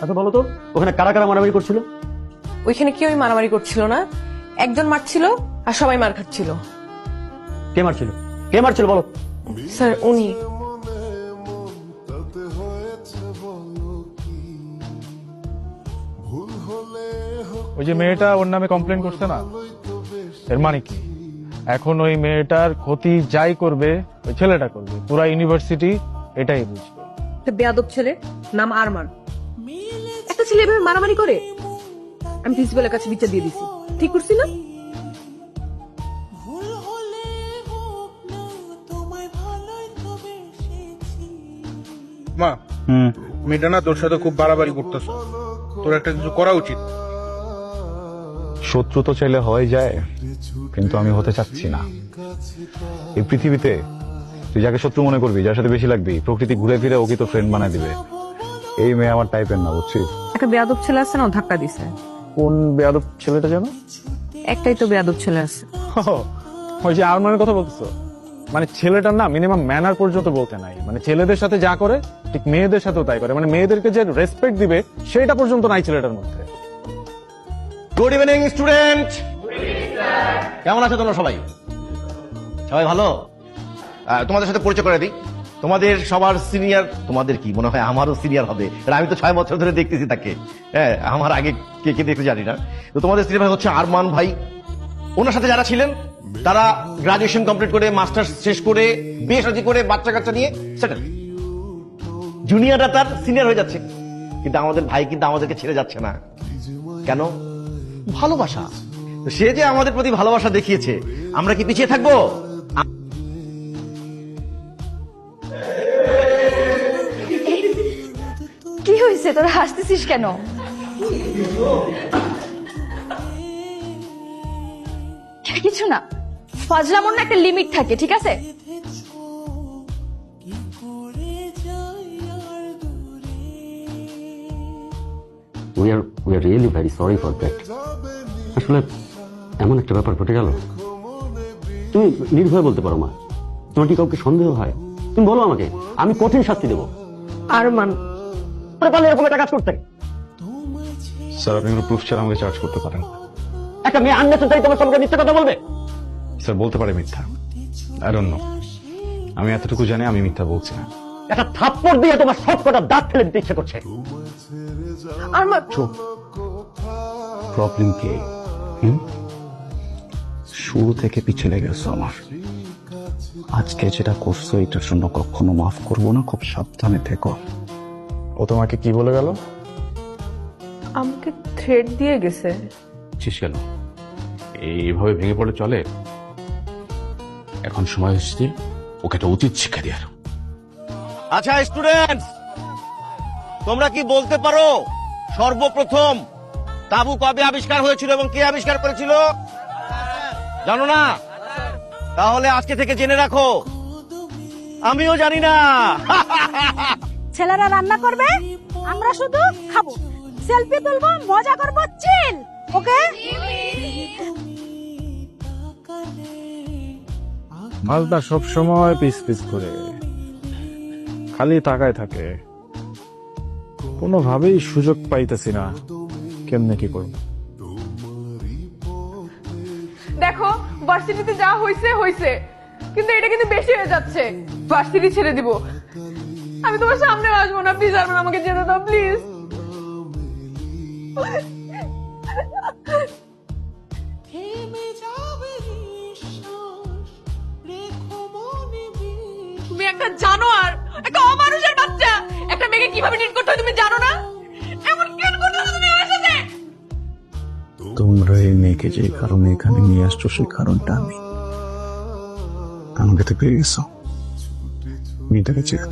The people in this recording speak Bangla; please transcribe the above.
আচ্ছা বলো তো, ওখানে কারা কারা মারামারি করছিল? ওইখানে কেউই মারামারি করছিল না, একজন মারছিল আর সবাই মার খাচ্ছিল। কে মারছিল? কে মারছিল বলো? স্যার উনি। ওই যে মেয়েটা ওর নামে কমপ্লেন করছে না, এর মানে কি এখন ওই মেয়েটার ক্ষতি যাই করবে ওই ছেলেটা করবে, পুরা ইউনিভার্সিটি এটাই বুঝবে। একটা বেয়াদব ছেলে নাম আরমান, একটা ছেলে এভাবে মারামারি করে। আমি প্রিন্সিপালের কাছে বিচার দিয়ে দিছি, ঠিক করছি না? মা, মেয়েটা না তোর সাথে খুব বাড়াবাড়ি করতেছ, তোর একটা কিছু করা উচিত। শত্রু তো চাইলে হয়ে যায়, কিন্তু আমি হতে চাচ্ছি না। এই পৃথিবীতে তুই যাকে শত্রু মনে করবি, যার সাথে বেশি লাগবি, প্রকৃতি ঘুরে ফিরে ওকে তো ফ্রেন্ড বানায় দিবে। এই মেয়ে আমার টাইপের না, বুঝছিস? একটা বেয়াদব ছেলে আছে না, ও ধাক্কা দিছে। কোন বেয়াদব ছেলেটা যেন? একটাই তো বেয়াদব ছেলে আছে। ওই যে আরমানের কথা বলতেছো, মানে ছেলেটার না মিনিমাম ম্যানার পর্যন্ত বলতে নাই, মানে ছেলেদের সাথে যা করে ঠিক মেয়েদের সাথেও তাই করে, মানে মেয়েদেরকে যে রেসপেক্ট দিবে সেটা পর্যন্ত নাই ছেলেটার মধ্যে। গুড ইভিনিং স্টুডেন্ট, কেমন আছো তোমরা সবাই? সবাই ভালো? তোমাদের সাথে পরিচয় করে দিই, তোমাদের সবার সিনিয়র। তোমাদের কি মনে হয় আমারও সিনিয়র হবে? আমি তো 6 বছর ধরে দেখতেছি তাকে। হ্যাঁ, আমার আগে কে কে দেখতে জানি না। তো তোমাদের সিনিয়র ভাই হচ্ছে আরমান ভাই। ওনার সাথে যারা ছিলেন তারা গ্রাজুয়েশন কমপ্লিট করে, মাস্টার্স শেষ করে, বিয়ে শাদী করে, বাচ্চা কাচ্চা নিয়ে সেটেল। জুনিয়ররা তার সিনিয়র হয়ে যাচ্ছে, কিন্তু আমাদের ভাই কিন্তু আমাদেরকে ছেড়ে যাচ্ছে না। কেন? ভালোবাসা। তো সে যে আমাদের প্রতি ভালোবাসা দেখিয়েছে, আমরা কি পিছিয়ে থাকবো? কি হয়েছে, তোরা হাসতেছিস কেন? কিছু না, ফজলামোর না একটা লিমিট থাকে, ঠিক আছে? we are really very sorry for that. আসলে এমন একটা ব্যাপার ঘটে গেল। তুমি নির্ভয়ে বলতে পারো মা, তোমার কি কাউকে সন্দেহ হয়? তুমি বলো আমাকে, আমি কঠিন শাস্তি দেবো। আরমান পারলে এরকম একটা কাজ করতে। স্যার আপনি কোনো প্রুফ ছাড়া আমাকে চার্জ করতে পারেন না। একটা মেয়ে আননেসেসারি তোমার সঙ্গে মিথ্যা কথা বলবে? স্যার বলতে পারে মিথ্যা, আই ডোন্ট নো। আমি এতটুকু জানি আমি মিথ্যা বলছি না। একটা থাপ্পড় দিয়ে তোমার সব কটা দাঁত ফেলে দিতে ইচ্ছে করছে। আরমান চুপ। প্রবলেম কি? শুরু থেকে পিছনে গেছো আমার। আজকে যেটা করছো এটার জন্য কখনো মাফ করবো না, খুব সাবধানে থেকো। ও তোমাকে কি বলে গেল? আমাকে থ্রেড দিয়ে গেছে। চিস গেল, এইভাবে ভেঙে পড়ে চলে? এখন সময় হচ্ছে ওকে একটা উচিত শিক্ষা দেওয়ার। আচ্ছা স্টুডেন্টস, তোমরা কি বলতে পারো সর্বপ্রথম তাবু কবে আবিষ্কার হয়েছিল এবং কে আবিষ্কার করেছিল? জানো না? তাহলে আজকে থেকে জেনে রাখো, আমিও জানি না। ছেলেরা রান্না করবে, আমরা শুধু খাবো, সেলফি তুলবো, মজা করবো, চিল। ওকে? মালদা সব সময় পিস পিস করে খালি তাকায় থাকে, কোনোভাবেই সুযোগ পাইতেছি না কেমনে কি করব। দেখো ভার্সিটিতে যা হইছে হইছে, কিন্তু এটা কিন্তু বেশি হয়ে যাচ্ছে। ভার্সিটি ছেড়ে দিব, আমি তোমার সামনে আসবো না। প্লিজ আরমান, আমাকে যেতে দাও প্লিজ। তুমি একটা জানোয়ার, একটা অমানুষের বাচ্চা। একটা মেয়েকে কিভাবে ট্রিট করতে হয় তুমি জানো না? এমন কেন করতেছো তুমি আমার সাথে? তোমরা এই মেয়েকে যে কারণে এখানে নিয়ে আসছো সেই কারণটা আমি। আমাকে তো পেয়ে গেছো, মেয়েটাকে চেয়ে